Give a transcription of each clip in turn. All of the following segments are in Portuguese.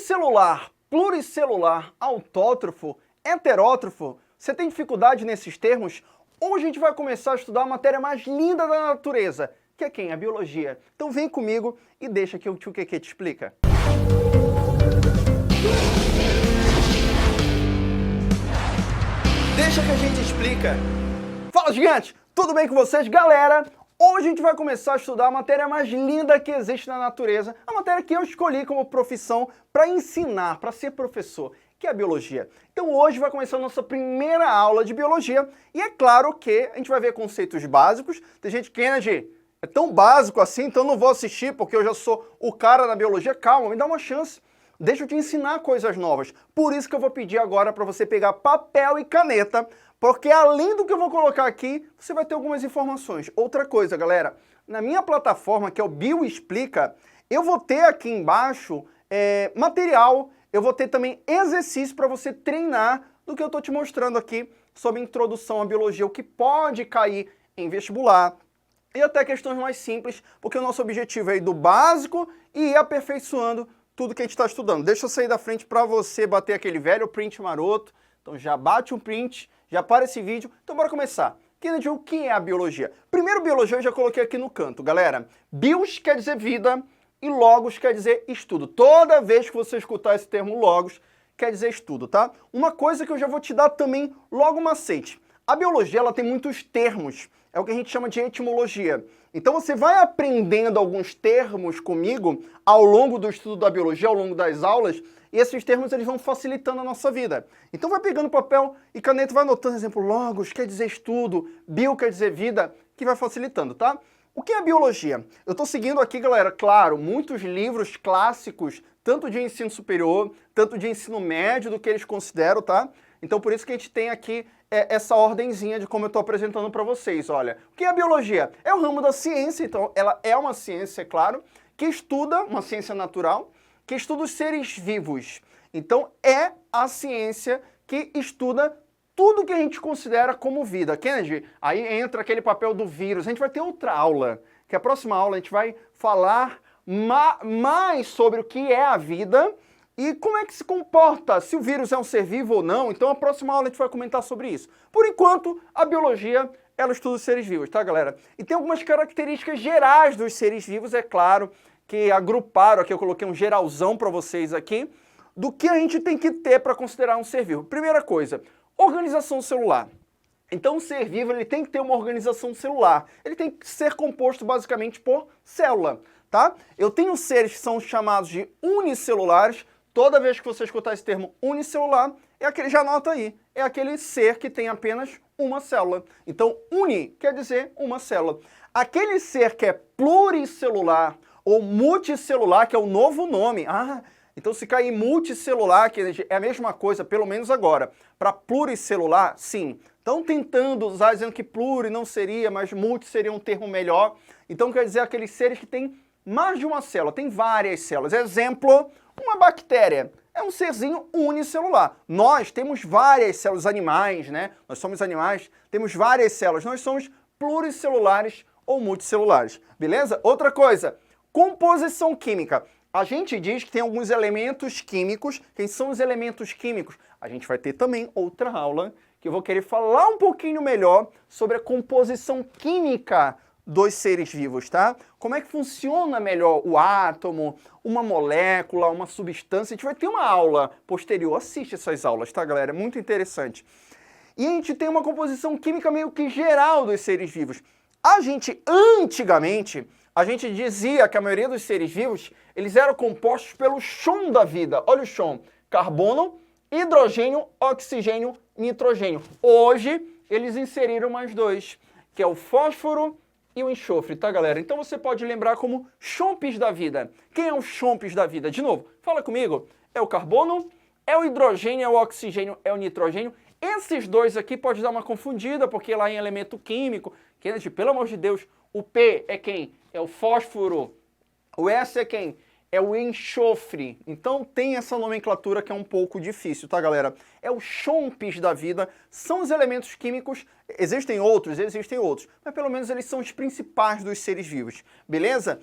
Unicelular, pluricelular, autótrofo, heterótrofo, você tem dificuldade nesses termos? Hoje a gente vai começar a estudar a matéria mais linda da natureza, que é quem? A biologia. Então vem comigo e deixa que o tio Keke te explica. Deixa que a gente explica. Fala, gigantes! Tudo bem com vocês? Galera, hoje a gente vai começar a estudar a matéria mais linda que existe na natureza, a matéria que eu escolhi como profissão para ensinar, para ser professor, que é a biologia. Então hoje vai começar a nossa primeira aula de biologia e é claro que a gente vai ver conceitos básicos. Tem gente que, Kennedy, é tão básico assim, então não vou assistir porque eu já sou o cara da biologia. Calma, me dá uma chance. Deixa eu te ensinar coisas novas. Por isso que eu vou pedir agora para você pegar papel e caneta, porque além do que eu vou colocar aqui, você vai ter algumas informações. Outra coisa, galera, na minha plataforma, que é o Bioexplica, eu vou ter aqui embaixo material, eu vou ter também exercício para você treinar do que eu estou te mostrando aqui sobre introdução à biologia, o que pode cair em vestibular, e até questões mais simples, porque o nosso objetivo é ir do básico e ir aperfeiçoando tudo que a gente está estudando. Deixa eu sair da frente para você bater aquele velho print maroto. Então já bate um print, já para esse vídeo. Então bora começar. Kennedy, o que é a biologia? Primeiro, biologia eu já coloquei aqui no canto, galera. Bios quer dizer vida e logos quer dizer estudo. Toda vez que você escutar esse termo logos, quer dizer estudo, tá? Uma coisa que eu já vou te dar também logo macete. A biologia, ela tem muitos termos. É o que a gente chama de etimologia. Então você vai aprendendo alguns termos comigo ao longo do estudo da biologia, ao longo das aulas, e esses termos eles vão facilitando a nossa vida. Então vai pegando papel e caneta, vai anotando, exemplo, logos quer dizer estudo, bio quer dizer vida, que vai facilitando, tá? O que é biologia? Eu estou seguindo aqui, galera, claro, muitos livros clássicos, tanto de ensino superior, tanto de ensino médio, do que eles consideram, tá? Então por isso que a gente tem aqui essa ordenzinha de como eu estou apresentando para vocês. Olha, o que é a biologia? É o ramo da ciência, então ela é uma ciência, é claro, que estuda, uma ciência natural, que estuda os seres vivos. Então é a ciência que estuda tudo que a gente considera como vida. Kennedy, aí entra aquele papel do vírus. A gente vai ter outra aula, que a próxima aula a gente vai falar mais sobre o que é a vida e como é que se comporta, se o vírus é um ser vivo ou não. Então a próxima aula a gente vai comentar sobre isso. Por enquanto, a biologia, ela estuda os seres vivos, tá, galera? E tem algumas características gerais dos seres vivos, é claro, que agruparam aqui, eu coloquei um geralzão para vocês aqui, do que a gente tem que ter para considerar um ser vivo. Primeira coisa, organização celular. Então o ser vivo ele tem que ter uma organização celular. Ele tem que ser composto basicamente por célula, tá? Eu tenho seres que são chamados de unicelulares. Toda vez que você escutar esse termo unicelular, é aquele, já anota aí, é aquele ser que tem apenas uma célula. Então, uni quer dizer uma célula. Aquele ser que é pluricelular ou multicelular, que é o novo nome. Então se cair multicelular, que é a mesma coisa, pelo menos agora. Para pluricelular, sim. Estão tentando usar, dizendo que pluri não seria, mas multi seria um termo melhor. Então quer dizer aqueles seres que têm mais de uma célula, tem várias células. Exemplo, uma bactéria é um serzinho unicelular. Nós temos várias células, animais, né? Nós somos animais, temos várias células. Nós somos pluricelulares ou multicelulares, beleza? Outra coisa, composição química. A gente diz que tem alguns elementos químicos. Quem são os elementos químicos? A gente vai ter também outra aula que eu vou querer falar um pouquinho melhor sobre a composição química dos seres vivos, tá? Como é que funciona melhor o átomo, uma molécula, uma substância. A gente vai ter uma aula posterior, assiste essas aulas, tá, galera? É muito interessante. E a gente tem uma composição química meio que geral dos seres vivos. Antigamente, a gente dizia que a maioria dos seres vivos, eles eram compostos pelo chão da vida. Olha o chão, carbono, hidrogênio, oxigênio, nitrogênio. Hoje, eles inseriram mais dois, que é o fósforo e o enxofre, tá, galera? Então você pode lembrar como chompes da vida. Quem é o chompes da vida? De novo, fala comigo. É o carbono, é o hidrogênio, é o oxigênio, é o nitrogênio. Esses dois aqui pode dar uma confundida, porque lá em elemento químico, Kennedy, pelo amor de Deus, o P é quem? É o fósforo. O S é quem? É o enxofre. Então tem essa nomenclatura que é um pouco difícil, tá, galera? É o chompes da vida, são os elementos químicos, existem outros, mas pelo menos eles são os principais dos seres vivos, beleza?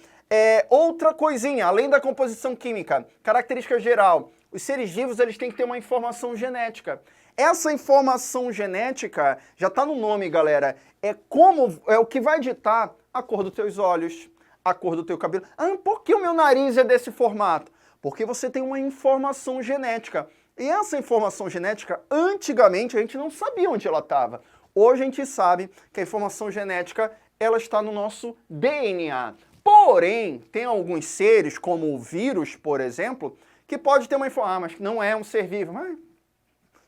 Outra coisinha, além da composição química, característica geral, os seres vivos eles têm que ter uma informação genética. Essa informação genética, já está no nome, galera, é o que vai ditar a cor dos teus olhos, a cor do teu cabelo. Ah, por que o meu nariz é desse formato? Porque você tem uma informação genética. E essa informação genética, antigamente, a gente não sabia onde ela estava. Hoje a gente sabe que a informação genética ela está no nosso DNA. Porém, tem alguns seres, como o vírus, por exemplo, que pode ter uma informação, mas não é um ser vivo, mas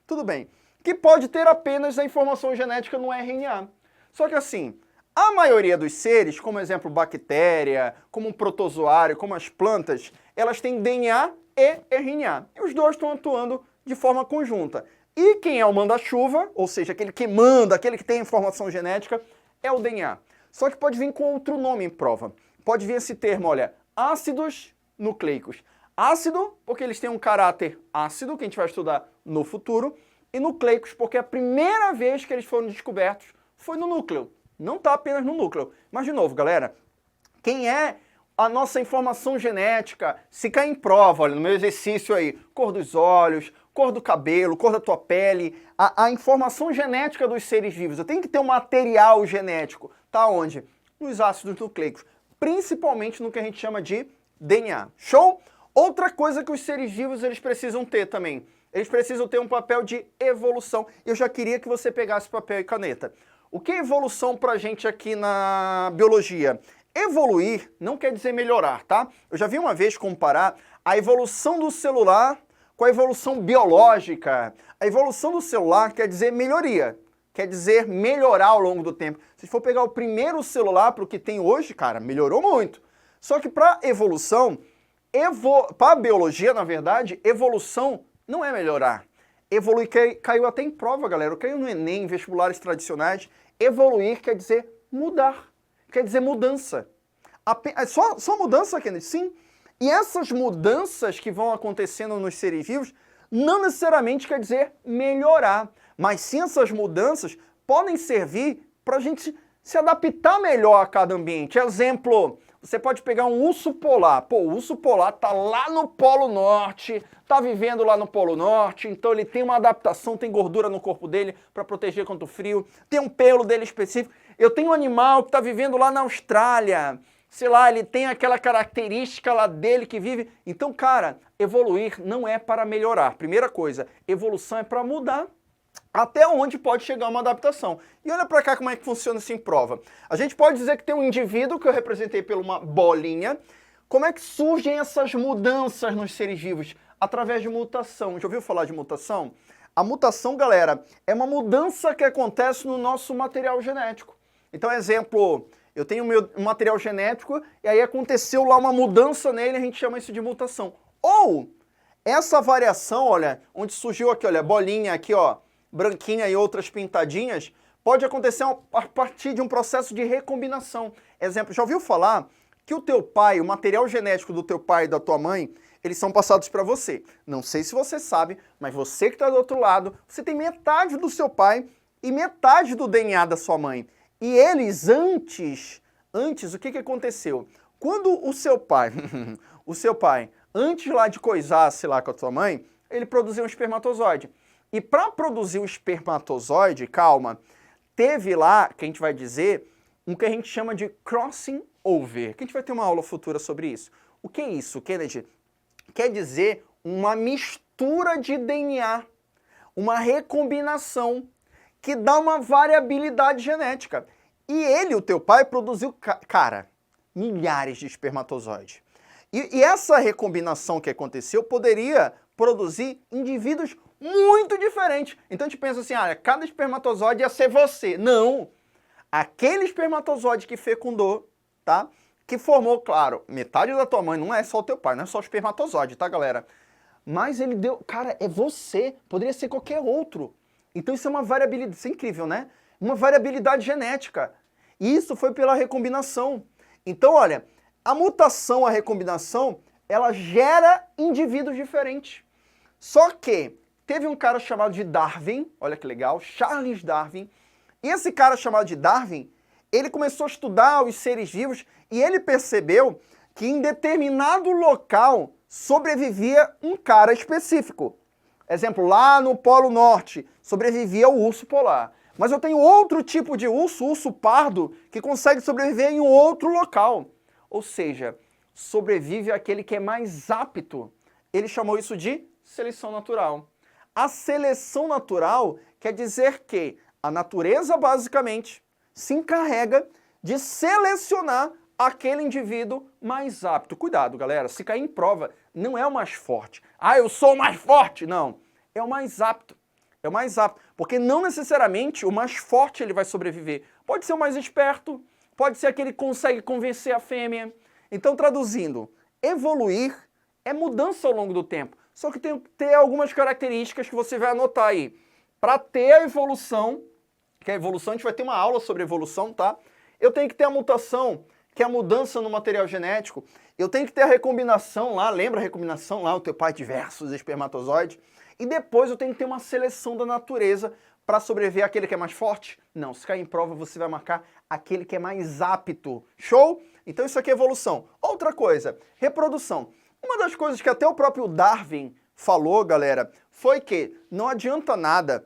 tudo bem, que pode ter apenas a informação genética no RNA. Só que assim, a maioria dos seres, como exemplo bactéria, como um protozoário, como as plantas, elas têm DNA e RNA. E os dois estão atuando de forma conjunta. E quem é o manda-chuva, ou seja, aquele que manda, aquele que tem a informação genética, é o DNA. Só que pode vir com outro nome em prova. Pode vir esse termo, olha, ácidos nucleicos. Ácido, porque eles têm um caráter ácido, que a gente vai estudar no futuro, e nucleicos, porque a primeira vez que eles foram descobertos foi no núcleo. Não está apenas no núcleo. Mas, de novo, galera, quem é a nossa informação genética? Se cair em prova, olha, no meu exercício aí, cor dos olhos, cor do cabelo, cor da tua pele, a informação genética dos seres vivos. Eu tenho que ter um material genético. Tá onde? Nos ácidos nucleicos. Principalmente no que a gente chama de DNA. Show? Outra coisa que os seres vivos eles precisam ter também, eles precisam ter um papel de evolução. Eu já queria que você pegasse papel e caneta. O que é evolução pra gente aqui na biologia? Evoluir não quer dizer melhorar, tá? Eu já vi uma vez comparar a evolução do celular com a evolução biológica. A evolução do celular quer dizer melhoria, quer dizer melhorar ao longo do tempo. Se for pegar o primeiro celular para o que tem hoje, cara, melhorou muito. Só que para evolução, para a biologia, na verdade, evolução não é melhorar. Evoluir caiu até em prova, galera. Caiu no Enem, em vestibulares tradicionais. Evoluir quer dizer mudar, quer dizer mudança. Só mudança, Kennedy? Sim. E essas mudanças que vão acontecendo nos seres vivos não necessariamente quer dizer melhorar, mas sim essas mudanças podem servir para a gente se adaptar melhor a cada ambiente. Exemplo, você pode pegar um urso polar. Pô, o urso polar tá lá no Polo Norte, tá vivendo lá no Polo Norte, então ele tem uma adaptação, tem gordura no corpo dele para proteger contra o frio, tem um pelo dele específico. Eu tenho um animal que tá vivendo lá na Austrália, sei lá, ele tem aquela característica lá dele que vive. Então, cara, evoluir não é para melhorar. Primeira coisa, evolução é para mudar. Até onde pode chegar uma adaptação. E olha pra cá como é que funciona isso em prova. A gente pode dizer que tem um indivíduo que eu representei por uma bolinha. Como é que surgem essas mudanças nos seres vivos? Através de mutação. Já ouviu falar de mutação? A mutação, galera, é uma mudança que acontece no nosso material genético. Então, exemplo, eu tenho o meu material genético e aí aconteceu lá uma mudança nele, a gente chama isso de mutação. Ou essa variação, olha, onde surgiu aqui, olha, bolinha aqui, ó, branquinha e outras pintadinhas, pode acontecer a partir de um processo de recombinação. Exemplo, já ouviu falar que o teu pai, o material genético do teu pai e da tua mãe, eles são passados para você. Não sei se você sabe, mas você que está do outro lado, você tem metade do seu pai e metade do DNA da sua mãe. E eles antes, o que aconteceu? Quando o seu pai, antes lá de coisar, sei lá, com a tua mãe, ele produziu um espermatozoide. E para produzir o espermatozoide, calma, teve lá, que a gente vai dizer, um que a gente chama de crossing over, que a gente vai ter uma aula futura sobre isso. O que é isso, Kennedy? Quer dizer uma mistura de DNA, uma recombinação que dá uma variabilidade genética. E ele, o teu pai, produziu, cara, milhares de espermatozoides. E essa recombinação que aconteceu poderia produzir indivíduos muito diferentes. Então a gente pensa assim, cada espermatozoide ia ser você. Não! Aquele espermatozoide que fecundou, tá? Que formou, claro, metade da tua mãe, não é só o teu pai, não é só o espermatozoide, tá, galera? Mas ele deu, cara, é você, poderia ser qualquer outro. Então isso é uma variabilidade, isso é incrível, né? Uma variabilidade genética. E isso foi pela recombinação. Então, olha, a mutação, a recombinação, ela gera indivíduos diferentes. Só que teve um cara chamado de Darwin, olha que legal, Charles Darwin, e esse cara chamado de Darwin, ele começou a estudar os seres vivos e ele percebeu que em determinado local sobrevivia um cara específico. Exemplo, lá no Polo Norte sobrevivia o urso polar. Mas eu tenho outro tipo de urso, urso pardo, que consegue sobreviver em um outro local. Ou seja, sobrevive aquele que é mais apto. Ele chamou isso de seleção natural. A seleção natural quer dizer que a natureza, basicamente, se encarrega de selecionar aquele indivíduo mais apto. Cuidado, galera, se cair em prova, não é o mais forte. Ah, eu sou o mais forte! Não, é o mais apto. É o mais apto, porque não necessariamente o mais forte ele vai sobreviver. Pode ser o mais esperto, pode ser aquele que consegue convencer a fêmea. Então, traduzindo, evoluir é mudança ao longo do tempo. Só que tem que ter algumas características que você vai anotar aí. Para ter a evolução, que a evolução, a gente vai ter uma aula sobre evolução, tá? Eu tenho que ter a mutação, que é a mudança no material genético. Eu tenho que ter a recombinação lá, lembra a recombinação lá, o teu pai diversos espermatozoides? E depois eu tenho que ter uma seleção da natureza para sobreviver aquele que é mais forte? Não, se cair em prova você vai marcar aquele que é mais apto. Show? Então isso aqui é evolução. Outra coisa, reprodução. Uma das coisas que até o próprio Darwin falou, galera, foi que não adianta nada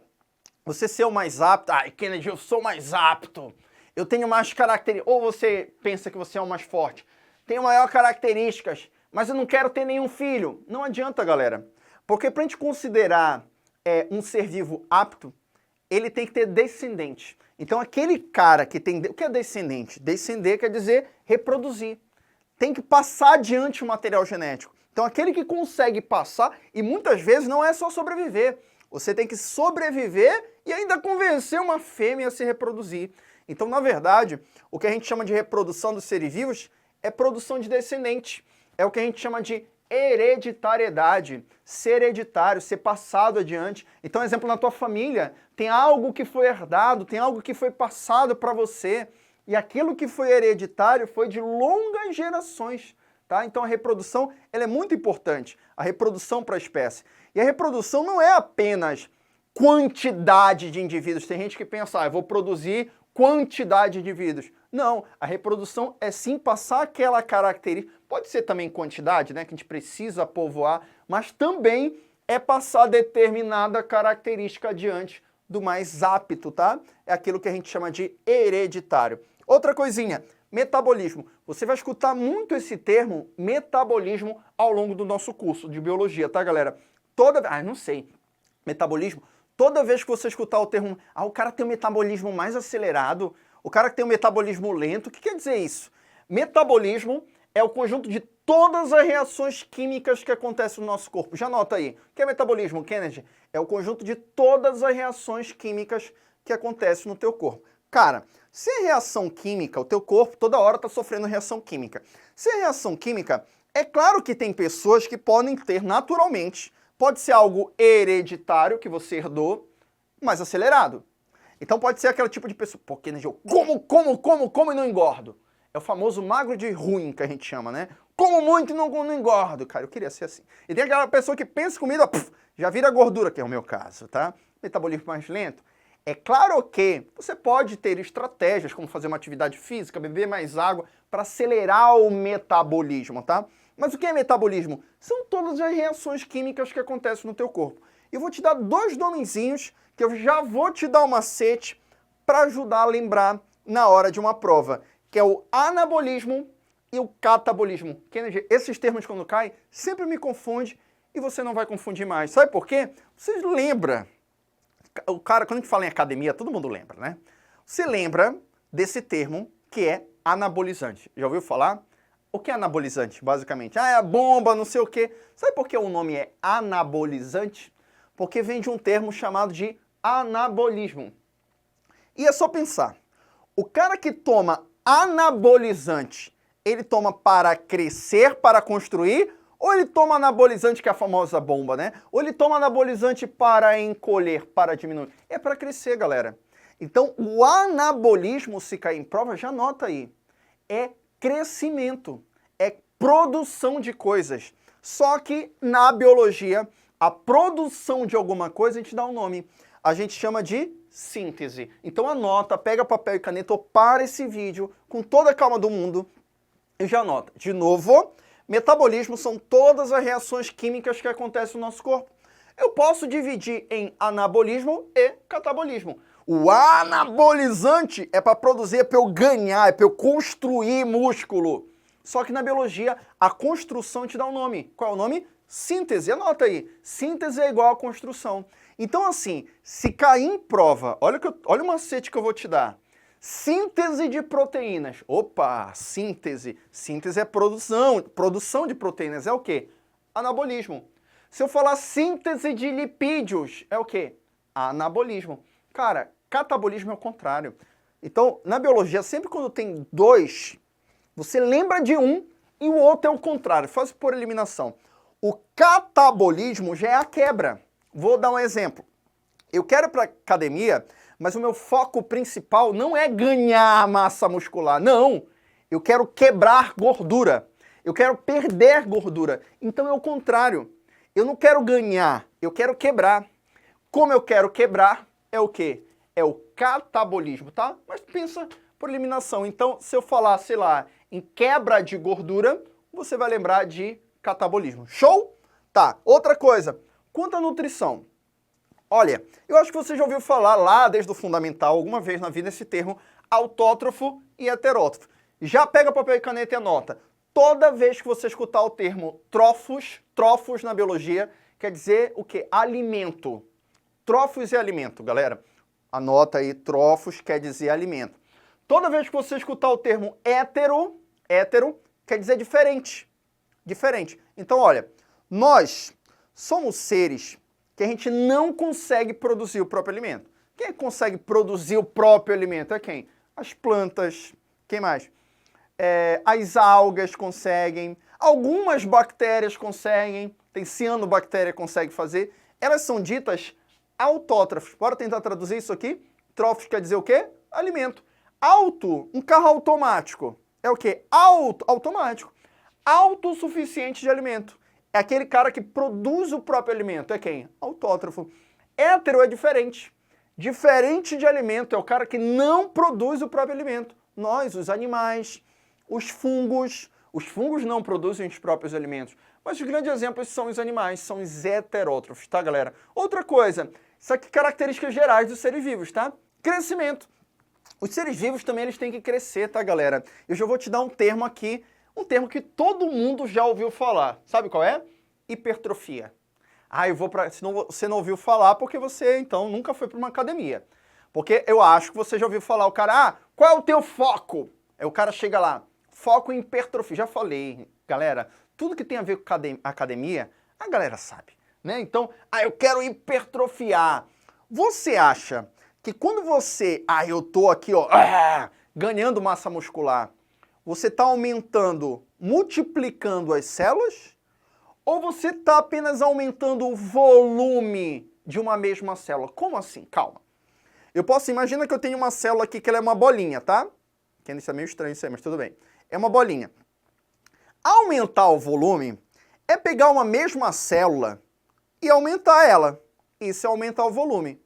você ser o mais apto. Ai, Kennedy, eu sou mais apto. Eu tenho mais características. Ou você pensa que você é o mais forte. Tenho maiores características, mas eu não quero ter nenhum filho. Não adianta, galera. Porque para a gente considerar um ser vivo apto, ele tem que ter descendente. Então aquele cara que tem... O que é descendente? Descender quer dizer reproduzir. Tem que passar adiante o material genético. Então aquele que consegue passar, e muitas vezes não é só sobreviver. Você tem que sobreviver e ainda convencer uma fêmea a se reproduzir. Então, na verdade, o que a gente chama de reprodução dos seres vivos é produção de descendente. É o que a gente chama de hereditariedade, ser hereditário, ser passado adiante. Então, exemplo, na tua família, tem algo que foi herdado, tem algo que foi passado para você, e aquilo que foi hereditário foi de longas gerações, tá? Então a reprodução, ela é muito importante, a reprodução para a espécie. E a reprodução não é apenas quantidade de indivíduos. Tem gente que pensa, eu vou produzir quantidade de indivíduos. Não, a reprodução é sim passar aquela característica, pode ser também quantidade, né, que a gente precisa povoar, mas também é passar determinada característica adiante do mais apto, tá? É aquilo que a gente chama de hereditário. Outra coisinha, metabolismo. Você vai escutar muito esse termo, metabolismo, ao longo do nosso curso de biologia, tá, galera? Não sei, metabolismo, toda vez que você escutar o termo, o cara tem um metabolismo mais acelerado, o cara que tem um metabolismo lento, o que quer dizer isso? Metabolismo é o conjunto de todas as reações químicas que acontecem no nosso corpo. Já anota aí. O que é metabolismo, Kennedy? É o conjunto de todas as reações químicas que acontecem no teu corpo. Cara, se é reação química, o teu corpo toda hora está sofrendo reação química. Se é reação química, é claro que tem pessoas que podem ter naturalmente. Pode ser algo hereditário que você herdou, mais acelerado. Então pode ser aquele tipo de pessoa, pô, Kennedy, eu como e não engordo. É o famoso magro de ruim que a gente chama, né? Como muito e não engordo. Cara, eu queria ser assim. E tem aquela pessoa que pensa comida, já vira gordura, que é o meu caso, tá? Metabolismo mais lento. É claro que você pode ter estratégias, como fazer uma atividade física, beber mais água, para acelerar o metabolismo, tá? Mas o que é metabolismo? São todas as reações químicas que acontecem no teu corpo. E eu vou te dar dois nomezinhos que eu já vou te dar um macete para ajudar a lembrar na hora de uma prova, que é o anabolismo e o catabolismo. Kennedy, esses termos quando caem, sempre me confunde e você não vai confundir mais. Sabe por quê? Vocês lembram? O cara, quando a gente fala em academia, todo mundo lembra, né? Você lembra desse termo que é anabolizante. Já ouviu falar? O que é anabolizante, basicamente? É a bomba, não sei o quê. Sabe por que o nome é anabolizante? Porque vem de um termo chamado de anabolismo. E é só pensar. O cara que toma anabolizante, ele toma para crescer, para construir, ou ele toma anabolizante, que é a famosa bomba, né? Ou ele toma anabolizante para encolher, para diminuir. É para crescer, galera. Então, o anabolismo, se cair em prova, já anota aí. É crescimento, é produção de coisas. Só que na biologia, a produção de alguma coisa, a gente dá um nome. A gente chama de síntese. Então anota, pega papel e caneta ou para esse vídeo com toda a calma do mundo e já anota. De novo, metabolismo são todas as reações químicas que acontecem no nosso corpo. Eu posso dividir em anabolismo e catabolismo. O anabolizante é para produzir, é para eu ganhar, é para eu construir músculo. Só que na biologia, a construção te dá um nome. Qual é o nome? Síntese. Anota aí. Síntese é igual a construção. Então, assim, se cair em prova, olha o macete que eu vou te dar. Síntese de proteínas. Opa, síntese. Síntese é produção. Produção de proteínas é o quê? Anabolismo. Se eu falar síntese de lipídios, é o quê? Anabolismo. Cara, catabolismo é o contrário. Então, na biologia, sempre quando tem dois, você lembra de um e o outro é o contrário. Faz por eliminação. O catabolismo já é a quebra. Vou dar um exemplo. Eu quero ir para academia, mas o meu foco principal não é ganhar massa muscular. Não! Eu quero quebrar gordura. Eu quero perder gordura. Então é o contrário. Eu não quero ganhar, eu quero quebrar. Como eu quero quebrar, é o quê? É o catabolismo, tá? Mas pensa por eliminação. Então, se eu falar, sei lá, em quebra de gordura, você vai lembrar de catabolismo. Show? Tá, outra coisa. Quanto à nutrição. Olha, eu acho que você já ouviu falar lá desde o fundamental, alguma vez na vida, esse termo autótrofo e heterótrofo. Já pega papel e caneta e anota. Toda vez que você escutar o termo trofos na biologia, quer dizer o quê? Alimento. Trofos é alimento, galera. Anota aí, trofos quer dizer alimento. Toda vez que você escutar o termo hétero quer dizer diferente. Diferente. Então, olha, nós somos seres que a gente não consegue produzir o próprio alimento. Quem consegue produzir o próprio alimento é quem? As plantas. Quem mais? As algas conseguem, algumas bactérias conseguem, tem cianobactéria que consegue fazer, elas são ditas autótrofos. Bora tentar traduzir isso aqui? Trófos quer dizer o quê? Alimento. Auto, um carro automático, é o quê? Automático. Autossuficiente de alimento. É aquele cara que produz o próprio alimento. É quem? Autótrofo. Hétero é diferente. Diferente de alimento, é o cara que não produz o próprio alimento. Nós, os animais, os fungos não produzem os próprios alimentos, mas os grandes exemplos são os animais, são os heterótrofos, tá, galera? Outra coisa, isso aqui características gerais dos seres vivos, tá? Crescimento. Os seres vivos também eles têm que crescer, tá, galera? Eu já vou te dar um termo aqui, um termo que todo mundo já ouviu falar. Sabe qual é? Hipertrofia. Se você não ouviu falar, porque você, então, nunca foi para uma academia. Porque eu acho que você já ouviu falar, o cara, qual é o teu foco? Aí o cara chega lá, foco em hipertrofia. Já falei, galera, tudo que tem a ver com academia, a galera sabe, né? Então, eu quero hipertrofiar. Você acha que quando você, eu tô aqui, ó, ganhando massa muscular, você está aumentando, multiplicando as células? Ou você está apenas aumentando o volume de uma mesma célula? Como assim? Calma. Eu posso, imagina que eu tenho uma célula aqui que ela é uma bolinha, tá? Que isso é meio estranho isso aí, mas tudo bem. É uma bolinha. Aumentar o volume é pegar uma mesma célula e aumentar ela. Isso é aumentar o volume.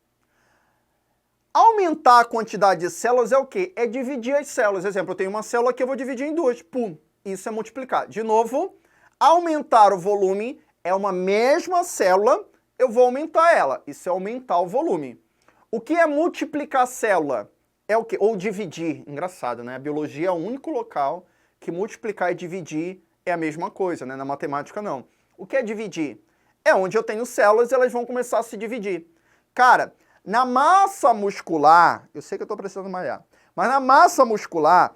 Aumentar a quantidade de células é o quê? É dividir as células. Exemplo, eu tenho uma célula que eu vou dividir em duas. Pum. Isso é multiplicar. De novo, aumentar o volume é uma mesma célula, eu vou aumentar ela. Isso é aumentar o volume. O que é multiplicar a célula? É o quê? Ou dividir. Engraçado, né? A biologia é o único local que multiplicar e dividir é a mesma coisa, né? Na matemática, não. O que é dividir? É onde eu tenho células e elas vão começar a se dividir. Cara, na massa muscular, eu sei que eu estou precisando malhar, mas na massa muscular,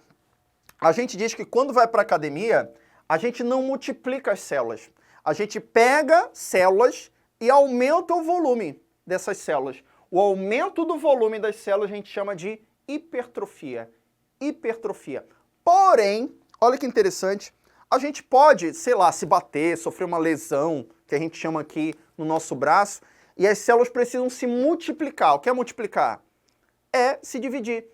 a gente diz que quando vai para a academia, a gente não multiplica as células. A gente pega células e aumenta o volume dessas células. O aumento do volume das células a gente chama de hipertrofia. Hipertrofia. Porém, olha que interessante, a gente pode, sei lá, se bater, sofrer uma lesão, que a gente chama aqui no nosso braço, e as células precisam se multiplicar. O que é multiplicar? É se dividir.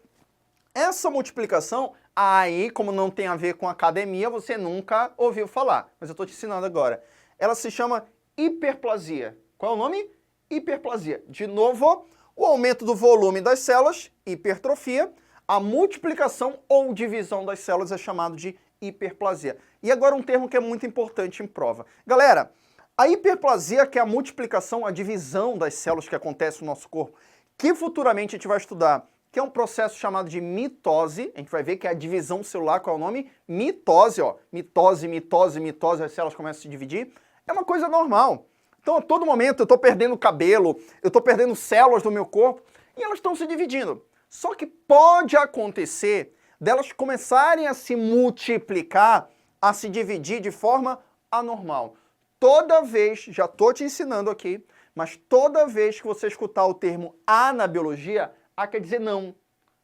Essa multiplicação, aí, como não tem a ver com academia, você nunca ouviu falar. Mas eu estou te ensinando agora. Ela se chama hiperplasia. Qual é o nome? Hiperplasia. De novo, o aumento do volume das células, hipertrofia. A multiplicação ou divisão das células é chamado de hiperplasia. E agora um termo que é muito importante em prova. Galera, a hiperplasia, que é a multiplicação, a divisão das células que acontece no nosso corpo, que futuramente a gente vai estudar, que é um processo chamado de mitose, a gente vai ver que é a divisão celular, qual é o nome? Mitose, ó. Mitose, mitose, mitose, as células começam a se dividir. É uma coisa normal. Então, a todo momento, eu estou perdendo cabelo, eu estou perdendo células do meu corpo, e elas estão se dividindo. Só que pode acontecer delas começarem a se multiplicar, a se dividir de forma anormal. Toda vez, já estou te ensinando aqui, mas toda vez que você escutar o termo A na biologia, A quer dizer não,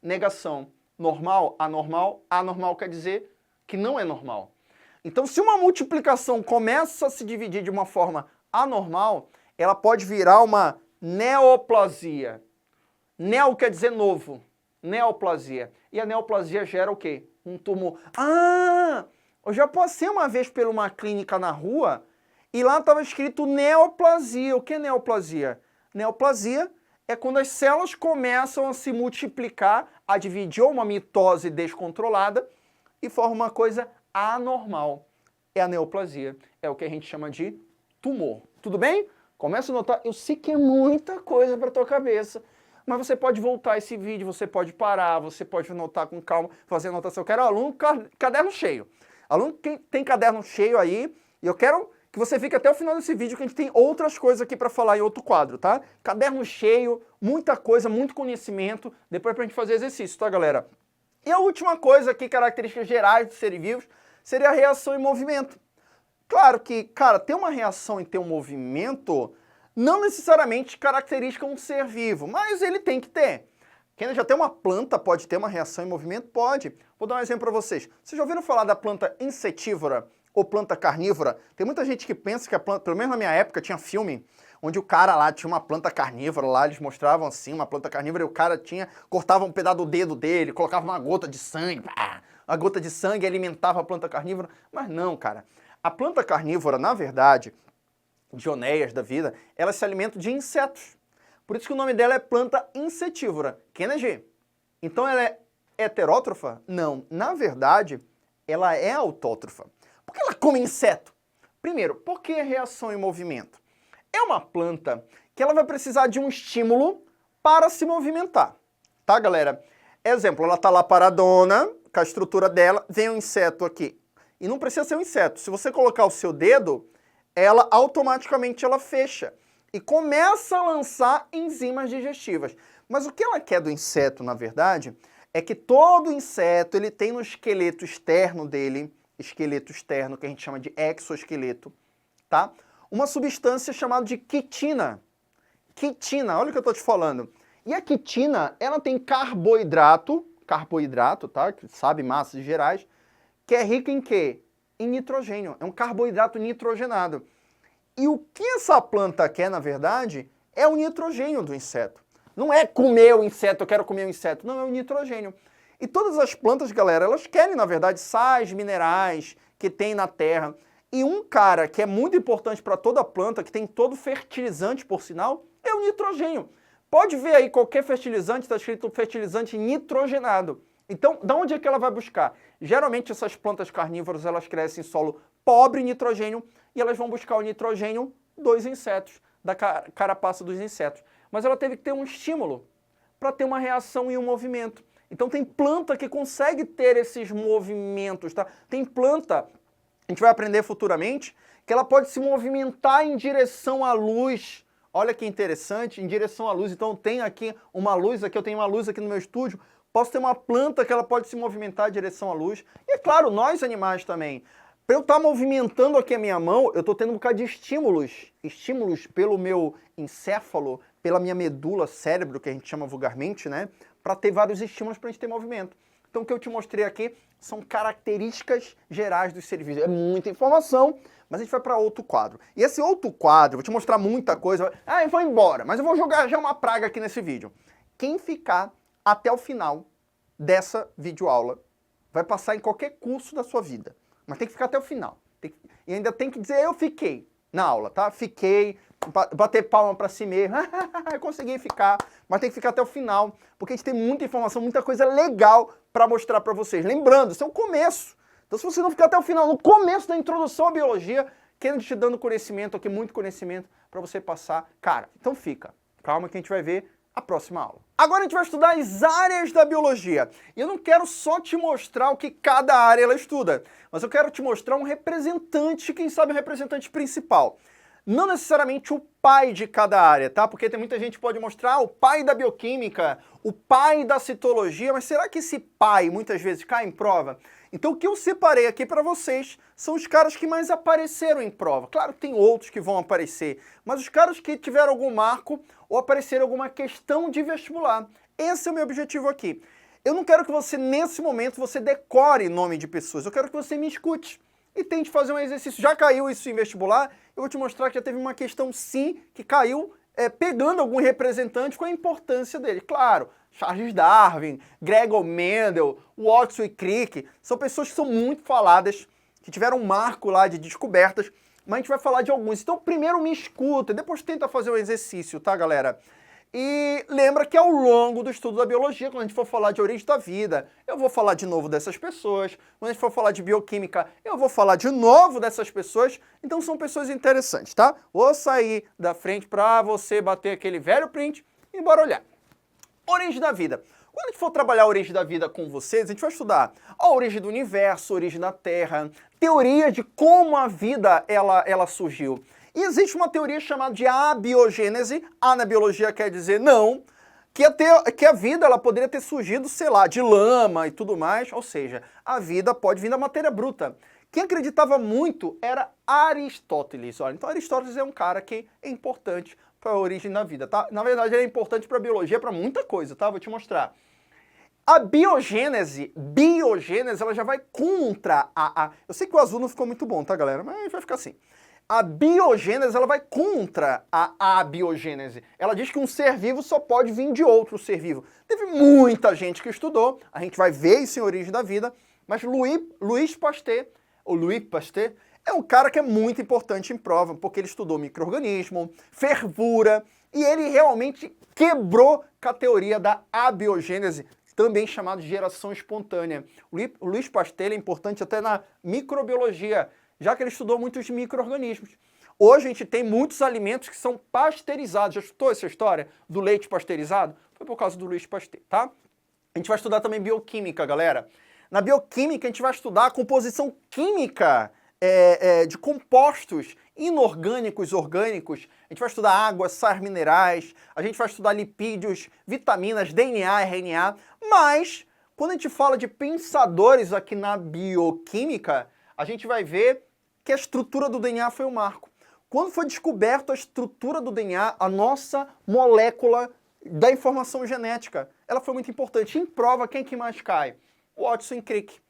negação. Normal, anormal, anormal quer dizer que não é normal. Então, se uma multiplicação começa a se dividir de uma forma anormal, ela pode virar uma neoplasia. Neo quer dizer novo, neoplasia. E a neoplasia gera o quê? Um tumor. Ah, eu já passei uma vez por uma clínica na rua e lá estava escrito neoplasia. O que é neoplasia? Neoplasia é quando as células começam a se multiplicar, a dividir uma mitose descontrolada e forma uma coisa anormal. É a neoplasia. É o que a gente chama de tumor. Tudo bem? Começa a notar. Eu sei que é muita coisa para tua cabeça, mas você pode voltar esse vídeo, você pode parar, você pode anotar com calma, fazer anotação. Eu quero aluno caderno cheio. Aluno que tem caderno cheio aí, e eu quero que você fique até o final desse vídeo, que a gente tem outras coisas aqui para falar em outro quadro, tá? Caderno cheio, muita coisa, muito conhecimento, depois pra gente fazer exercício, tá, galera? E a última coisa aqui, características gerais dos seres vivos, seria a reação e movimento. Claro que, cara, ter uma reação e ter um movimento não necessariamente caracteriza um ser vivo, mas ele tem que ter. Quem já tem uma planta pode ter uma reação e movimento? Pode. Vou dar um exemplo para vocês. Vocês já ouviram falar da planta insetívora ou planta carnívora? Tem muita gente que pensa que a planta, pelo menos na minha época, tinha filme onde o cara lá tinha uma planta carnívora lá, eles mostravam assim, uma planta carnívora, e o cara cortava um pedaço do dedo dele, colocava uma gota de sangue, a gota de sangue alimentava a planta carnívora. Mas não, cara. A planta carnívora, na verdade, Dionéias da vida, ela se alimenta de insetos. Por isso que o nome dela é planta insetívora. Kennedy, então ela é heterótrofa? Não. Na verdade, ela é autótrofa. Por que ela come inseto? Primeiro, por que reação e movimento? É uma planta que ela vai precisar de um estímulo para se movimentar. Tá, galera? Exemplo, ela tá lá paradona, com a estrutura dela, vem um inseto aqui. E não precisa ser um inseto. Se você colocar o seu dedo, ela automaticamente fecha e começa a lançar enzimas digestivas. Mas o que ela quer do inseto, na verdade, é que todo inseto ele tem no esqueleto externo dele, esqueleto externo, que a gente chama de exoesqueleto, tá? Uma substância chamada de quitina. Quitina, olha o que eu estou te falando. E a quitina, ela tem carboidrato, tá? Que sabe, massas gerais, que é rica em quê? Em nitrogênio. É um carboidrato nitrogenado. E o que essa planta quer, na verdade, é o nitrogênio do inseto. Não é comer o inseto, eu quero comer o inseto. Não, é o nitrogênio. E todas as plantas, galera, elas querem, na verdade, sais minerais que tem na terra. E um cara que é muito importante para toda planta, que tem todo fertilizante, por sinal, é o nitrogênio. Pode ver aí, qualquer fertilizante, está escrito fertilizante nitrogenado. Então, de onde é que ela vai buscar? Geralmente, essas plantas carnívoras, elas crescem em solo pobre em nitrogênio e elas vão buscar o nitrogênio dos insetos, da carapaça dos insetos. Mas ela teve que ter um estímulo para ter uma reação e um movimento. Então, tem planta que consegue ter esses movimentos, tá? Tem planta, a gente vai aprender futuramente, que ela pode se movimentar em direção à luz. Olha que interessante, em direção à luz. Então, tem aqui uma luz, eu tenho uma luz aqui no meu estúdio. Posso ter uma planta que ela pode se movimentar em direção à luz. E é claro, nós animais também. Para eu estar movimentando aqui a minha mão, eu estou tendo um bocado de estímulos. Estímulos pelo meu encéfalo, pela minha medula, cérebro, que a gente chama vulgarmente, né? Para ter vários estímulos para a gente ter movimento. Então o que eu te mostrei aqui são características gerais dos seres vivos. É muita informação, mas a gente vai para outro quadro. E esse outro quadro, vou te mostrar muita coisa. Ah, eu vou embora, mas eu vou jogar já uma praga aqui nesse vídeo. Quem ficar até o final dessa videoaula vai passar em qualquer curso da sua vida. Mas tem que ficar até o final. E ainda tem que dizer, eu fiquei na aula, tá? Fiquei, bater palma para si mesmo. Eu consegui ficar, mas tem que ficar até o final, porque a gente tem muita informação, muita coisa legal para mostrar para vocês. Lembrando, isso é um começo. Então se você não ficar até o final, no começo da introdução à biologia, querendo te dando conhecimento aqui, muito conhecimento para você passar, cara, então fica. Calma que a gente vai ver a próxima aula. Agora a gente vai estudar as áreas da biologia. E eu não quero só te mostrar o que cada área ela estuda, mas eu quero te mostrar um representante, quem sabe o representante principal. Não necessariamente o pai de cada área, tá? Porque tem muita gente que pode mostrar o pai da bioquímica, o pai da citologia, mas será que esse pai muitas vezes cai em prova? Então o que eu separei aqui para vocês são os caras que mais apareceram em prova. Claro que tem outros que vão aparecer, mas os caras que tiveram algum marco ou apareceram alguma questão de vestibular. Esse é o meu objetivo aqui. Eu não quero que você, nesse momento, você decore nome de pessoas. Eu quero que você me escute e tente fazer um exercício. Já caiu isso em vestibular? Eu vou te mostrar que já teve uma questão, sim, que caiu pegando algum representante com a importância dele. Claro, Charles Darwin, Gregor Mendel, Watson e Crick, são pessoas que são muito faladas, que tiveram um marco lá de descobertas, mas a gente vai falar de alguns. Então primeiro me escuta, depois tenta fazer um exercício, tá, galera? E lembra que ao longo do estudo da biologia, quando a gente for falar de origem da vida, eu vou falar de novo dessas pessoas. Quando a gente for falar de bioquímica, eu vou falar de novo dessas pessoas. Então são pessoas interessantes, tá? Vou sair da frente para você bater aquele velho print e bora olhar. Origem da vida. Quando a gente for trabalhar a origem da vida com vocês, a gente vai estudar a origem do universo, a origem da Terra, teoria de como a vida ela surgiu. E existe uma teoria chamada de abiogênese. A na biologia quer dizer não, que a vida ela poderia ter surgido, sei lá, de lama e tudo mais, ou seja, a vida pode vir da matéria bruta. Quem acreditava muito era Aristóteles. Olha, então Aristóteles é um cara que é importante para a origem da vida, tá? Na verdade, ele é importante para a biologia, para muita coisa, tá? Vou te mostrar. A biogênese, ela já vai contra Eu sei que o azul não ficou muito bom, tá, galera? Mas vai ficar assim. A biogênese, ela vai contra a abiogênese. Ela diz que um ser vivo só pode vir de outro ser vivo. Teve muita gente que estudou, a gente vai ver isso em Origem da Vida, mas Louis Pasteur, é um cara que é muito importante em prova, porque ele estudou micro-organismo, fervura, e ele realmente quebrou com a teoria da abiogênese, também chamada de geração espontânea. O Louis Pasteur é importante até na microbiologia, já que ele estudou muitos micro-organismos. Hoje a gente tem muitos alimentos que são pasteurizados. Já escutou essa história do leite pasteurizado? Foi por causa do Louis Pasteur, tá? A gente vai estudar também bioquímica, galera. Na bioquímica a gente vai estudar a composição química de compostos inorgânicos, orgânicos. A gente vai estudar água, sais minerais, a gente vai estudar lipídios, vitaminas, DNA, RNA. Mas, quando a gente fala de pensadores aqui na bioquímica, a gente vai ver que a estrutura do DNA foi um marco. Quando foi descoberta a estrutura do DNA, a nossa molécula da informação genética, ela foi muito importante. Em prova, quem que mais cai? Watson e Crick.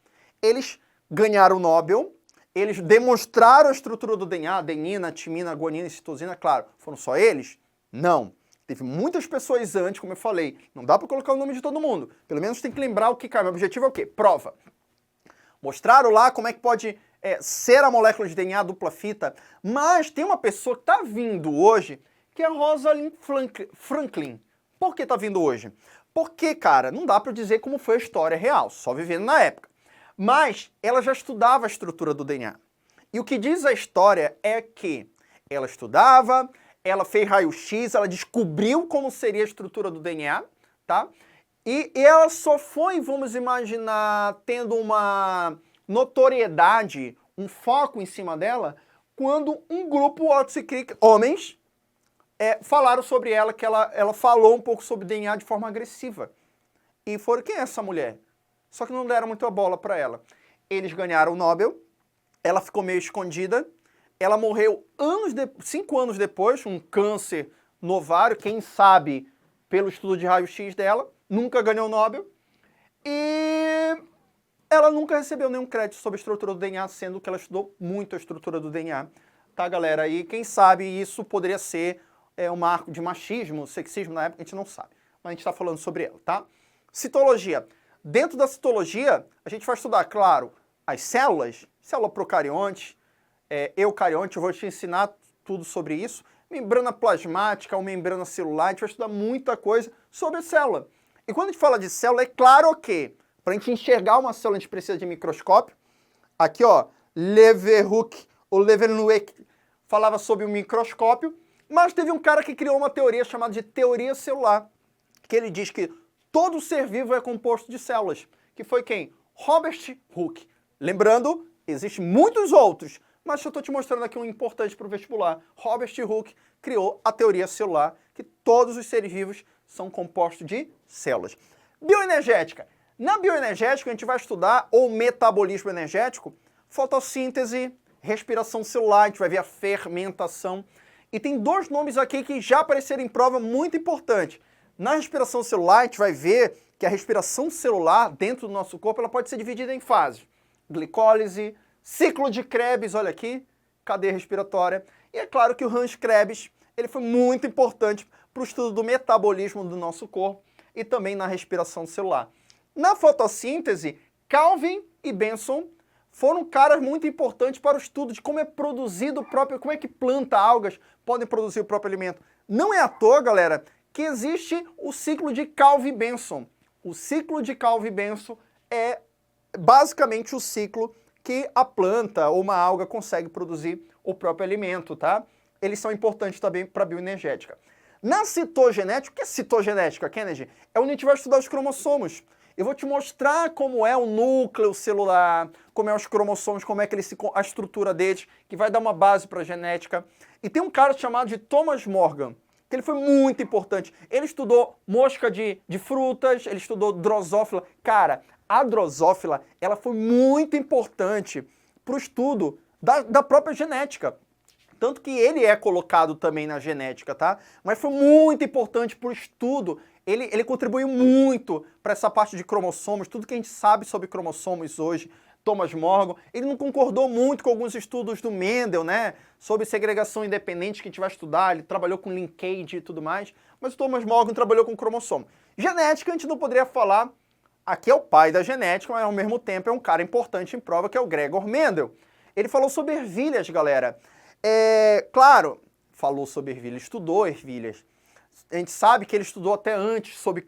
Eles ganharam o Nobel, eles demonstraram a estrutura do DNA, adenina, timina, guanina e citosina, claro. Foram só eles? Não. Teve muitas pessoas antes, como eu falei. Não dá para colocar o nome de todo mundo. Pelo menos tem que lembrar o que cai. Meu objetivo é o quê? Prova. Mostraram lá como é que pode ser a molécula de DNA dupla fita, mas tem uma pessoa que está vindo hoje, que é a Rosalind Franklin. Por que está vindo hoje? Porque, cara, não dá para dizer como foi a história real, só vivendo na época. Mas ela já estudava a estrutura do DNA. E o que diz a história é que ela estudava, ela fez raio-x, ela descobriu como seria a estrutura do DNA, tá? E ela só foi, vamos imaginar, tendo uma notoriedade, um foco em cima dela, quando um grupo, Watson e Crick, homens, falaram sobre ela, que ela falou um pouco sobre DNA de forma agressiva. E foram, quem é essa mulher? Só que não deram muita bola para ela. Eles ganharam o Nobel, ela ficou meio escondida, ela morreu 5 anos depois, um câncer no ovário, quem sabe pelo estudo de raio-x dela, nunca ganhou o Nobel, e ela nunca recebeu nenhum crédito sobre a estrutura do DNA, sendo que ela estudou muito a estrutura do DNA, tá, galera? E quem sabe isso poderia ser um marco de machismo, sexismo na época, a gente não sabe, mas a gente está falando sobre ela, tá? Citologia. Dentro da citologia, a gente vai estudar, claro, as células, célula procarionte, eucarionte, eu vou te ensinar tudo sobre isso, membrana plasmática ou membrana celular, a gente vai estudar muita coisa sobre a célula. E quando a gente fala de célula, é claro que, para a gente enxergar uma célula, a gente precisa de microscópio, Aqui, ó, Leeuwenhoek, ou Leeuwenhoek, falava sobre o microscópio, mas teve um cara que criou uma teoria chamada de teoria celular, que ele diz que todo ser vivo é composto de células, que foi quem? Robert Hooke. Lembrando, existem muitos outros, mas eu estou te mostrando aqui um importante para o vestibular. Robert Hooke criou a teoria celular, que todos os seres vivos são compostos de células. Bioenergética. Na bioenergética, a gente vai estudar o metabolismo energético, fotossíntese, respiração celular, a gente vai ver a fermentação. E tem dois nomes aqui que já apareceram em prova muito importante. Na respiração celular, a gente vai ver que a respiração celular dentro do nosso corpo ela pode ser dividida em fases. Glicólise, ciclo de Krebs, olha aqui, cadeia respiratória. E é claro que o Hans Krebs ele foi muito importante para o estudo do metabolismo do nosso corpo e também na respiração celular. Na fotossíntese, Calvin e Benson foram caras muito importantes para o estudo de como é produzido o próprio, como é que planta, algas podem produzir o próprio alimento. Não é à toa, galera, que existe o ciclo de Calvin-Benson. O ciclo de Calvin-Benson é basicamente o ciclo que a planta ou uma alga consegue produzir o próprio alimento, tá? Eles são importantes também para a bioenergética. Na citogenética, o que é citogenética, Kennedy? É onde a gente vai estudar os cromossomos. Eu vou te mostrar como é o núcleo celular, como é os cromossomos, como é que a estrutura deles, que vai dar uma base para a genética. E tem um cara chamado de Thomas Morgan, que ele foi muito importante. Ele estudou mosca de frutas, ele estudou drosófila. Cara, a drosófila, ela foi muito importante para o estudo da própria genética. Tanto que ele é colocado também na genética, tá? Mas foi muito importante para o estudo. Ele contribuiu muito para essa parte de cromossomos, tudo que a gente sabe sobre cromossomos hoje. Thomas Morgan, ele não concordou muito com alguns estudos do Mendel, né? Sobre segregação independente que a gente vai estudar, ele trabalhou com linkage e tudo mais, mas o Thomas Morgan trabalhou com cromossomo. Genética a gente não poderia falar, aqui é o pai da genética, mas ao mesmo tempo é um cara importante em prova, que é o Gregor Mendel. Ele falou sobre ervilhas, galera. Claro, falou sobre ervilhas, estudou ervilhas. A gente sabe que ele estudou até antes sobre,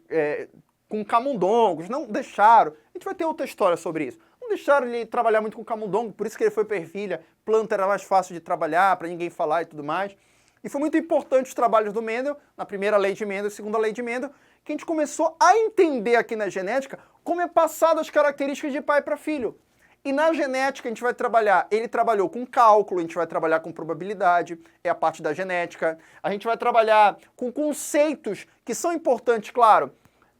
com camundongos, não deixaram. A gente vai ter outra história sobre isso. Não deixaram ele trabalhar muito com camundongo, por isso que ele foi para ervilha. Planta era mais fácil de trabalhar, para ninguém falar e tudo mais. E foi muito importante os trabalhos do Mendel, na primeira lei de Mendel, segunda lei de Mendel, que a gente começou a entender aqui na genética como é passado as características de pai para filho. E na genética a gente vai trabalhar, ele trabalhou com cálculo, a gente vai trabalhar com probabilidade, é a parte da genética. A gente vai trabalhar com conceitos que são importantes, claro,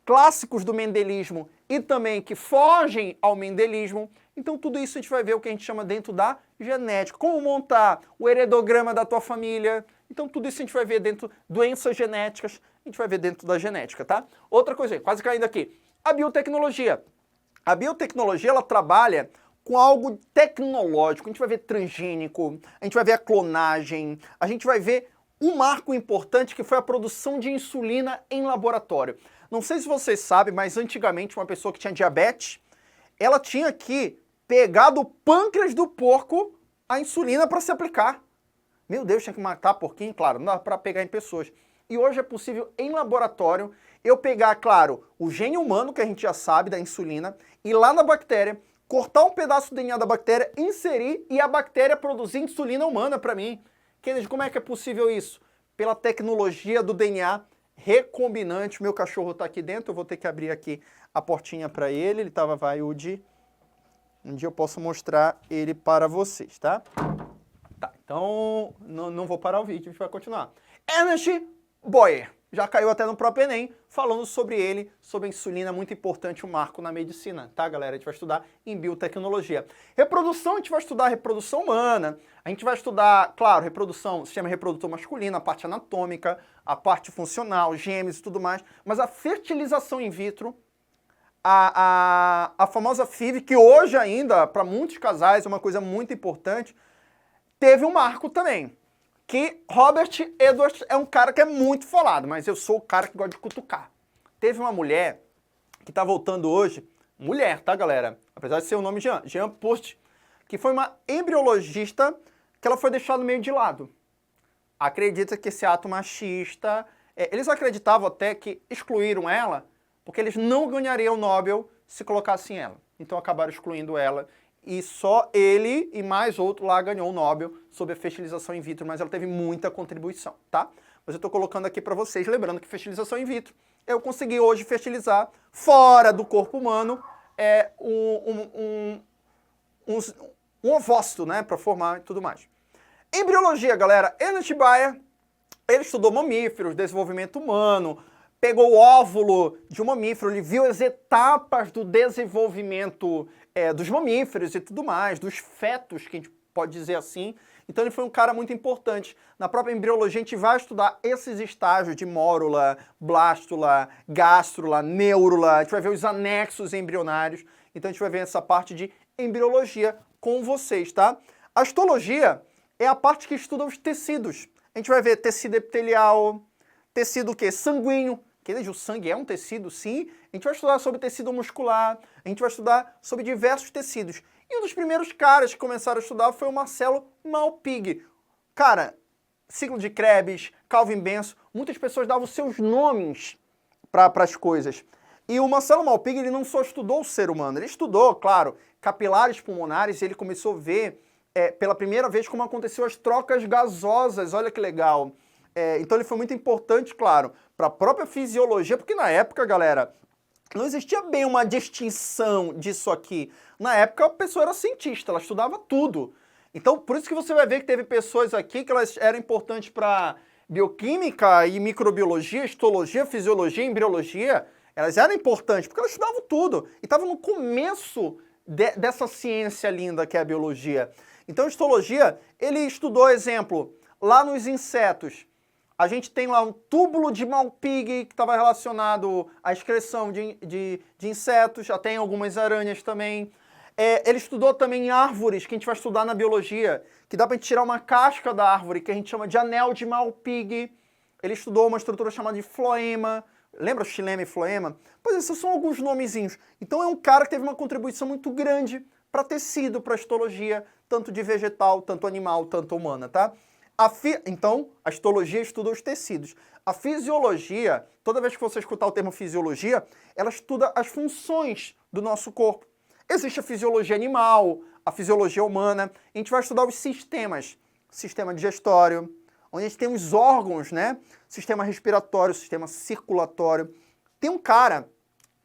clássicos do mendelismo e também que fogem ao mendelismo. Então tudo isso a gente vai ver o que a gente chama dentro da genética. Como montar o heredograma da tua família. Então tudo isso a gente vai ver dentro de doenças genéticas, a gente vai ver dentro da genética, tá? Outra coisa, quase caindo aqui, a biotecnologia. A biotecnologia, ela trabalha com algo tecnológico. A gente vai ver transgênico, a gente vai ver a clonagem, a gente vai ver um marco importante que foi a produção de insulina em laboratório. Não sei se vocês sabem, mas antigamente uma pessoa que tinha diabetes, ela tinha que pegar do pâncreas do porco a insulina para se aplicar. Meu Deus, tinha que matar porquinho? Claro, não dá para pegar em pessoas. E hoje é possível, em laboratório, eu pegar, claro, o gene humano, que a gente já sabe da insulina, ir lá na bactéria, cortar um pedaço do DNA da bactéria, inserir e a bactéria produzir insulina humana para mim. Kennedy, como é que é possível isso? Pela tecnologia do DNA recombinante. O meu cachorro está aqui dentro, eu vou ter que abrir aqui a portinha para ele. Ele estava vaiude. Um dia eu posso mostrar ele para vocês, tá? Tá, então não vou parar o vídeo, a gente vai continuar. Ernest Boyer. Já caiu até no próprio Enem, falando sobre ele, sobre a insulina, muito importante, um marco na medicina, tá, galera? A gente vai estudar em biotecnologia. Reprodução, a gente vai estudar a reprodução humana, a gente vai estudar, claro, reprodução, sistema reprodutor masculino, a parte anatômica, a parte funcional, gêmeos e tudo mais, mas a fertilização in vitro, a famosa FIV, que hoje ainda, para muitos casais, é uma coisa muito importante, teve um marco também. Que Robert Edwards é um cara que é muito falado, mas eu sou o cara que gosta de cutucar. Teve uma mulher que está voltando hoje, mulher, tá, galera? Apesar de ser o nome Jean Post, que foi uma embriologista que ela foi deixada meio de lado. Acredita que esse ato machista... eles acreditavam até que excluíram ela porque eles não ganhariam o Nobel se colocassem ela. Então acabaram excluindo ela. e só ele e mais outro lá ganhou o Nobel sobre a fertilização in vitro, mas ela teve muita contribuição, tá? Mas eu estou colocando aqui para vocês, lembrando que fertilização in vitro, eu consegui hoje fertilizar fora do corpo humano um ovócito, né, para formar e tudo mais. Embriologia, galera, Ernest Bayer, ele estudou mamíferos, desenvolvimento humano, pegou o óvulo de um mamífero, ele viu as etapas do desenvolvimento dos mamíferos e tudo mais, dos fetos, que a gente pode dizer assim. Então ele foi um cara muito importante. Na própria embriologia a gente vai estudar esses estágios de mórula, blástula, gástrula, neurula, a gente vai ver os anexos embrionários. Então a gente vai ver essa parte de embriologia com vocês, tá? A histologia é a parte que estuda os tecidos. A gente vai ver tecido epitelial, tecido o quê? Sanguíneo, que o sangue é um tecido, sim. A gente vai estudar sobre tecido muscular, a gente vai estudar sobre diversos tecidos. E um dos primeiros caras que começaram a estudar foi o Marcelo Malpighi. Cara, ciclo de Krebs, Calvin Benson, muitas pessoas davam seus nomes para as coisas. E o Marcelo Malpighi, ele não só estudou o ser humano, ele estudou, claro, capilares pulmonares, e ele começou a ver pela primeira vez como aconteceu as trocas gasosas, olha que legal. Então ele foi muito importante, claro, para a própria fisiologia, porque na época, galera, não existia bem uma distinção disso aqui. Na época a pessoa era cientista, ela estudava tudo. Então por isso que você vai ver que teve pessoas aqui que elas eram importantes para bioquímica e microbiologia, histologia, fisiologia, embriologia. Elas eram importantes porque elas estudavam tudo e estavam no começo dessa ciência linda que é a biologia. Então, histologia, ele estudou, exemplo, lá nos insetos. A gente tem lá um túbulo de Malpighi que estava relacionado à excreção de insetos, já tem algumas aranhas também. Ele estudou também árvores, que a gente vai estudar na biologia, que dá para a gente tirar uma casca da árvore, que a gente chama de anel de Malpighi. Ele estudou uma estrutura chamada de floema. Lembra xilema e floema? Pois esses são alguns nomezinhos. Então é um cara que teve uma contribuição muito grande para tecido, para histologia, tanto de vegetal, tanto animal, tanto humana, tá? Então, a histologia estuda os tecidos. A fisiologia, toda vez que você escutar o termo fisiologia, ela estuda as funções do nosso corpo. Existe a fisiologia animal, a fisiologia humana, a gente vai estudar os sistemas. Sistema digestório, onde a gente tem os órgãos, né? Sistema respiratório, sistema circulatório. Tem um cara,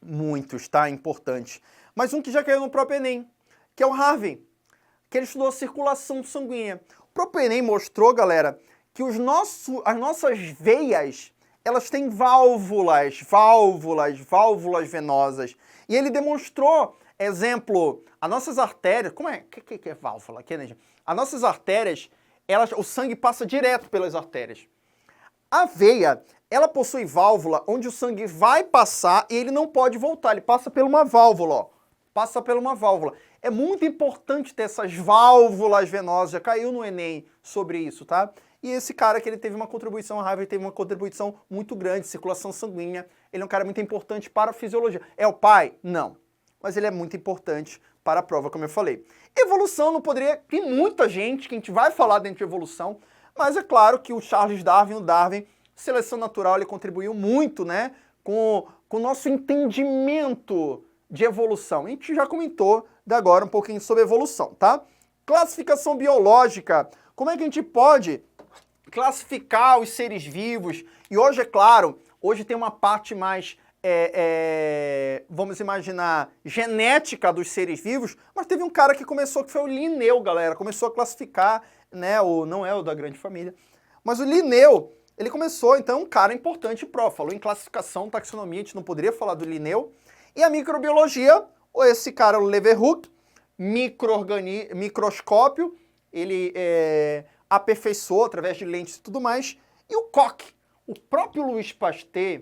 muitos, tá? Importante, mas um que já caiu no próprio Enem, que é o Harvey, que ele estudou a circulação sanguínea. O próprio Enem mostrou, galera, que as nossas veias, elas têm válvulas venosas. E ele demonstrou, exemplo, as nossas artérias, como é? O que é válvula? As nossas artérias, o sangue passa direto pelas artérias. A veia, ela possui válvula onde o sangue vai passar e ele não pode voltar, ele passa por uma válvula, ó. Passa por uma válvula. É muito importante ter essas válvulas venosas, já caiu no Enem sobre isso, tá? E esse cara que ele teve uma contribuição, a Harvey teve uma contribuição muito grande, circulação sanguínea, ele é um cara muito importante para a fisiologia. É o pai? Não. Mas ele é muito importante para a prova, como eu falei. Evolução não poderia... Tem muita gente que a gente vai falar dentro de evolução, mas é claro que o Charles Darwin, seleção natural, ele contribuiu muito, né, com o nosso entendimento de evolução. A gente já comentou agora um pouquinho sobre evolução, tá? Classificação biológica. Como é que a gente pode classificar os seres vivos? E hoje, é claro, hoje tem uma parte mais, vamos imaginar, genética dos seres vivos, mas teve um cara que começou, que foi o Linneu, galera, começou a classificar, né, não é o da grande família, mas o Linneu, ele começou, então, um cara importante falou em classificação, taxonomia, a gente não poderia falar do Linneu. E a microbiologia, esse cara, o Leeuwenhoek, microscópio, ele aperfeiçoou através de lentes e tudo mais. E o Koch, o próprio Louis Pasteur,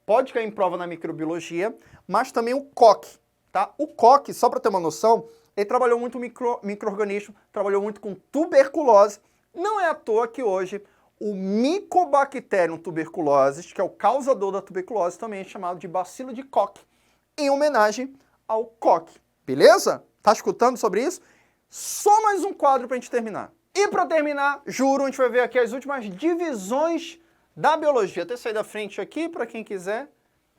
pode cair em prova na microbiologia, mas também o Koch, tá? O Koch, só para ter uma noção, ele trabalhou muito com micro-organismo, trabalhou muito com tuberculose. Não é à toa que hoje o Mycobacterium tuberculosis, que é o causador da tuberculose, também é chamado de bacilo de Koch, em homenagem ao Koch. Beleza? Tá escutando sobre isso? Só mais um quadro pra gente terminar. E para terminar, juro, a gente vai ver aqui as últimas divisões da biologia. Até sair da frente aqui, para quem quiser,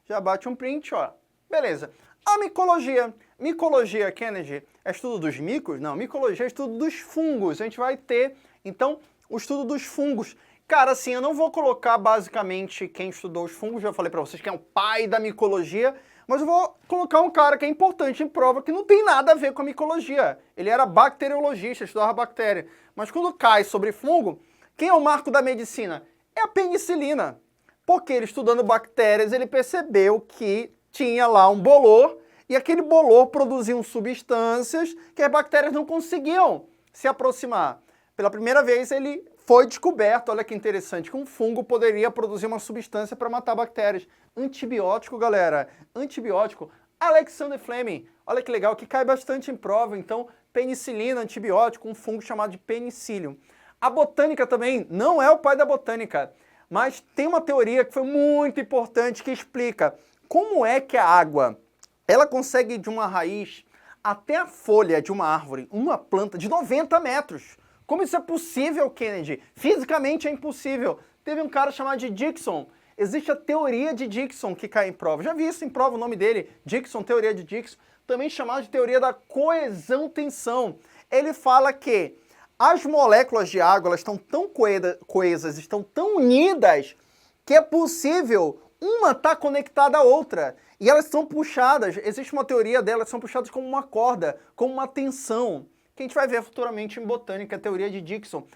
já bate um print, ó. Beleza. A micologia. Micologia, Kennedy, é estudo dos micos? Não, micologia é estudo dos fungos. A gente vai ter, então, o estudo dos fungos. Cara, assim, eu não vou colocar basicamente quem estudou os fungos, já falei pra vocês que é o pai da micologia, mas eu vou colocar um cara que é importante em prova, que não tem nada a ver com a micologia. Ele era bacteriologista, estudava bactéria. Mas quando cai sobre fungo, quem é o marco da medicina? É a penicilina. Porque ele, estudando bactérias, ele percebeu que tinha lá um bolor, e aquele bolor produziam substâncias que as bactérias não conseguiam se aproximar. Pela primeira vez ele foi descoberto, olha que interessante, que um fungo poderia produzir uma substância para matar bactérias. Antibiótico, galera, antibiótico. Alexander Fleming, olha que legal, que cai bastante em prova, então penicilina, antibiótico, um fungo chamado de penicillium. A botânica também não é o pai da botânica, mas tem uma teoria que foi muito importante que explica como é que a água ela consegue ir de uma raiz até a folha de uma árvore, uma planta de 90 metros. Como isso é possível, Kennedy? Fisicamente é impossível. Teve um cara chamado de Dickson. Existe a teoria de Dickson que cai em prova. Já vi isso em prova, o nome dele, Dickson, teoria de Dickson, também chamado de teoria da coesão-tensão. Ele fala que as moléculas de água elas estão tão coesas, estão tão unidas, que é possível uma estar conectada à outra. E elas são puxadas, existe uma teoria delas, são puxadas como uma corda, como uma tensão, que a gente vai ver futuramente em botânica, a teoria de Dickson.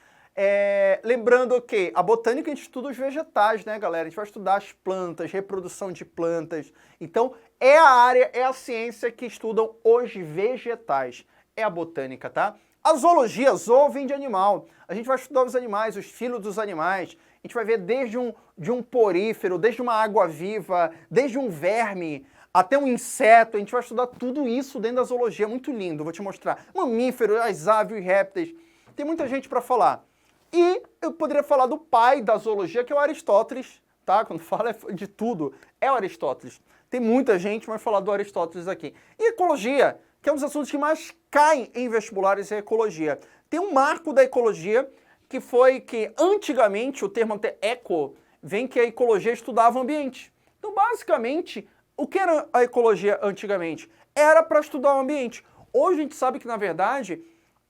Lembrando que a botânica a gente estuda os vegetais, né, galera? A gente vai estudar as plantas, reprodução de plantas. Então, é a área, é a ciência que estudam os vegetais. É a botânica, tá? A zoologia, zoo vem de animal. A gente vai estudar os animais, os filhos dos animais. A gente vai ver desde um porífero, desde uma água-viva, desde um verme, até um inseto. A gente vai estudar tudo isso dentro da zoologia. Muito lindo, vou te mostrar. Mamíferos, as aves e répteis. Tem muita gente para falar. E eu poderia falar do pai da zoologia, que é o Aristóteles, tá? Quando fala de tudo, é o Aristóteles. Tem muita gente, mas falar do Aristóteles aqui. E ecologia, que é um dos assuntos que mais caem em vestibulares, é ecologia. Tem um marco da ecologia, que foi que antigamente o termo eco vem que a ecologia estudava o ambiente. Então, basicamente, o que era a ecologia antigamente? Era para estudar o ambiente. Hoje a gente sabe que, na verdade,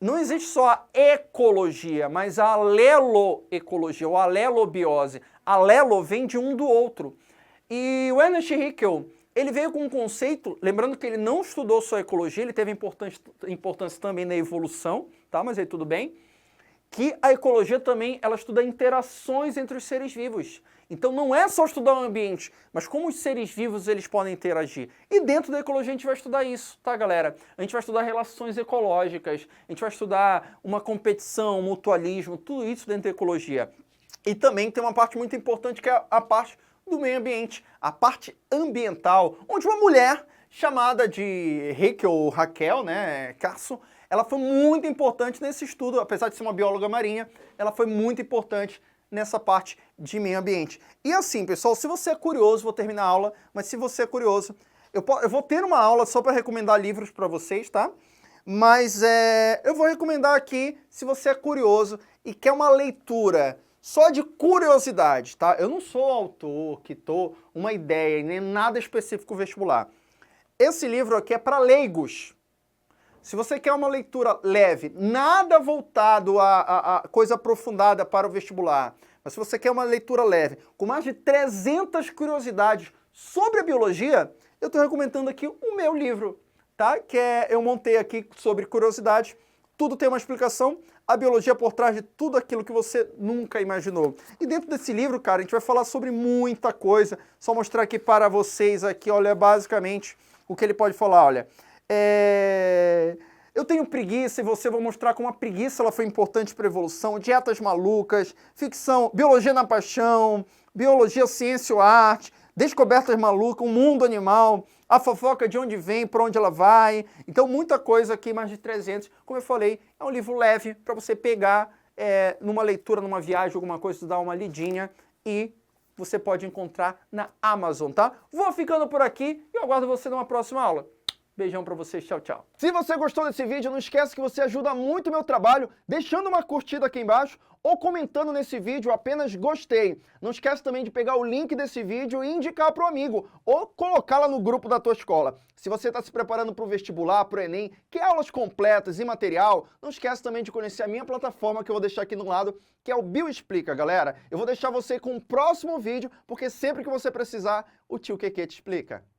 não existe só a ecologia, mas a aleloecologia, ou alelobiose. Alelo vem de um do outro. E o Ernest Haeckel, ele veio com um conceito, lembrando que ele não estudou só a ecologia, ele teve importância também na evolução, tá? Mas aí tudo bem. Que a ecologia também, ela estuda interações entre os seres vivos. Então não é só estudar o ambiente, mas como os seres vivos eles podem interagir. E dentro da ecologia a gente vai estudar isso, tá, galera? A gente vai estudar relações ecológicas, a gente vai estudar uma competição, um mutualismo, tudo isso dentro da ecologia. E também tem uma parte muito importante que é a parte do meio ambiente, a parte ambiental, onde uma mulher chamada de Haeckel ou Raquel, né, Carson, ela foi muito importante nesse estudo, apesar de ser uma bióloga marinha, ela foi muito importante nessa parte de meio ambiente. E assim, pessoal, se você é curioso, vou terminar a aula, mas se você é curioso, eu vou ter uma aula só para recomendar livros para vocês, tá? Mas eu vou recomendar aqui, se você é curioso e quer uma leitura só de curiosidade, tá? Eu não sou autor que tô uma ideia, nem nada específico vestibular. Esse livro aqui é para leigos. Se você quer uma leitura leve, nada voltado a coisa aprofundada para o vestibular, mas se você quer uma leitura leve, com mais de 300 curiosidades sobre a biologia, eu estou recomendando aqui o meu livro, tá? Eu montei aqui sobre curiosidades, tudo tem uma explicação, a biologia por trás de tudo aquilo que você nunca imaginou. E dentro desse livro, cara, a gente vai falar sobre muita coisa, só mostrar aqui para vocês aqui, olha, basicamente, o que ele pode falar, olha. Eu tenho preguiça e vou mostrar como a preguiça ela foi importante para a evolução, dietas malucas, ficção, biologia na paixão, biologia, ciência ou arte, descobertas malucas, o mundo animal, a fofoca de onde vem, para onde ela vai. Então muita coisa aqui, mais de 300. Como eu falei, é um livro leve para você pegar numa leitura, numa viagem, alguma coisa, dar uma lidinha e você pode encontrar na Amazon, tá? Vou ficando por aqui e eu aguardo você numa próxima aula. Beijão pra vocês, tchau, tchau. Se você gostou desse vídeo, não esquece que você ajuda muito o meu trabalho deixando uma curtida aqui embaixo ou comentando nesse vídeo apenas gostei. Não esquece também de pegar o link desse vídeo e indicar para o amigo ou colocar lá no grupo da tua escola. Se você está se preparando para o vestibular, para o Enem, quer aulas completas e material, não esquece também de conhecer a minha plataforma que eu vou deixar aqui no lado, que é o Bioexplica, galera. Eu vou deixar você com o próximo vídeo, porque sempre que você precisar, o tio Keke te explica.